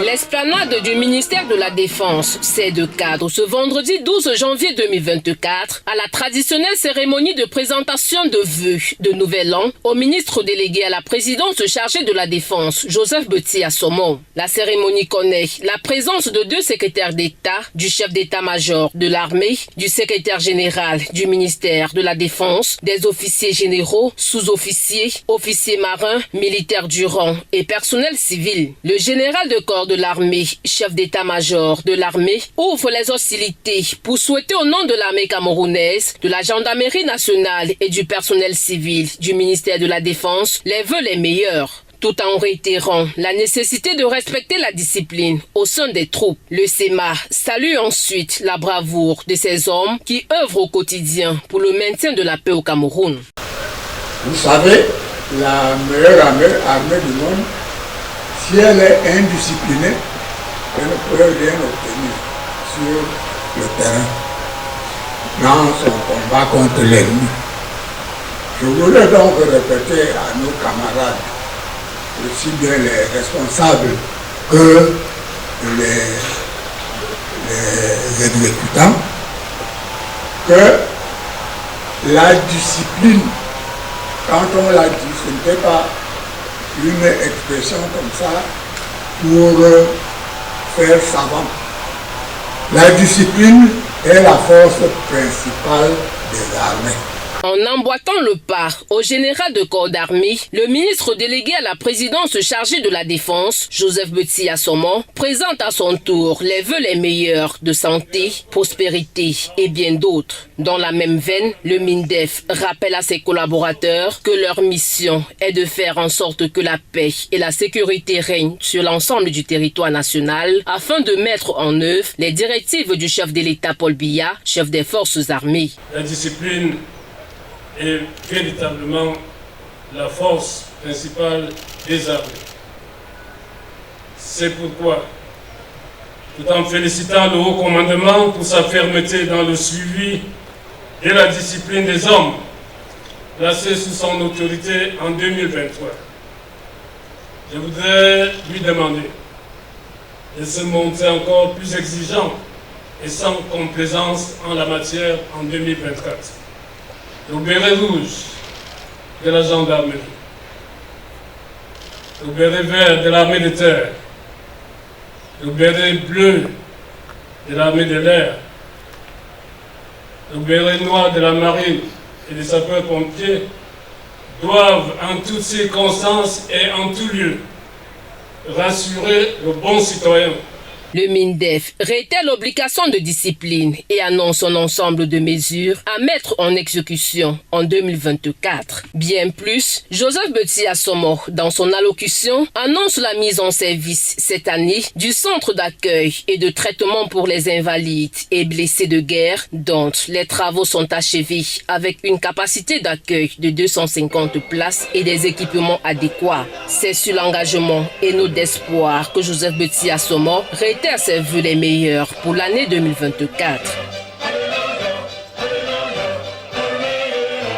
l'esplanade du ministère de la Défense, c'est de cadre ce vendredi 12 janvier 2024 à la traditionnelle cérémonie de présentation de vœux de Nouvel An au ministre délégué à la présidence chargé de la Défense, Joseph Beti Assomo. La cérémonie connaît la présence de 2 secrétaires d'État, du chef d'état-major de l'armée, du secrétaire général du ministère de la Défense, des officiers généraux, sous-officiers, officiers marins, militaires du rang et personnel civil. Le général de corps de l'armée, chef d'état-major de l'armée, ouvre les hostilités pour souhaiter au nom de l'armée camerounaise, de la gendarmerie nationale et du personnel civil du ministère de la Défense les vœux les meilleurs, tout en réitérant la nécessité de respecter la discipline au sein des troupes. Le SEMA salue ensuite la bravoure de ces hommes qui œuvrent au quotidien pour le maintien de la paix au Cameroun. Vous savez, la meilleure armée du monde, si elle est indisciplinée, elle ne peut rien obtenir sur le terrain dans son combat contre l'ennemi. Je voudrais donc répéter à nos camarades, aussi bien les responsables que les exécutants, que la discipline, quand on l'a dit, ce n'était pas une expression comme ça pour faire savant. La discipline est la force principale des armées. En emboîtant le pas au général de corps d'armée, le ministre délégué à la présidence chargé de la Défense, Joseph Beti Assomo, présente à son tour les vœux les meilleurs de santé, prospérité et bien d'autres. Dans la même veine, le MINDEF rappelle à ses collaborateurs que leur mission est de faire en sorte que la paix et la sécurité règnent sur l'ensemble du territoire national afin de mettre en œuvre les directives du chef de l'État Paul Biya, chef des forces armées. La discipline est véritablement la force principale des armées. C'est pourquoi, tout en félicitant le haut commandement pour sa fermeté dans le suivi de la discipline des hommes placés sous son autorité en 2023, je voudrais lui demander de se montrer encore plus exigeant et sans complaisance en la matière en 2024. Le béret rouge de la gendarmerie, le béret vert de l'armée de terre, le béret bleu de l'armée de l'air, le béret noir de la marine et des sapeurs-pompiers doivent en toutes circonstances et en tout lieu rassurer le bon citoyen. Le MINDEF réitère l'obligation de discipline et annonce un ensemble de mesures à mettre en exécution en 2024. Bien plus, Joseph Beti Assomo, dans son allocution, annonce la mise en service cette année du centre d'accueil et de traitement pour les invalides et blessés de guerre, dont les travaux sont achevés avec une capacité d'accueil de 250 places et des équipements adéquats. C'est sur l'engagement et nos d'espoir que Joseph Beti Assomo réitère ses vœux les meilleurs pour l'année 2024.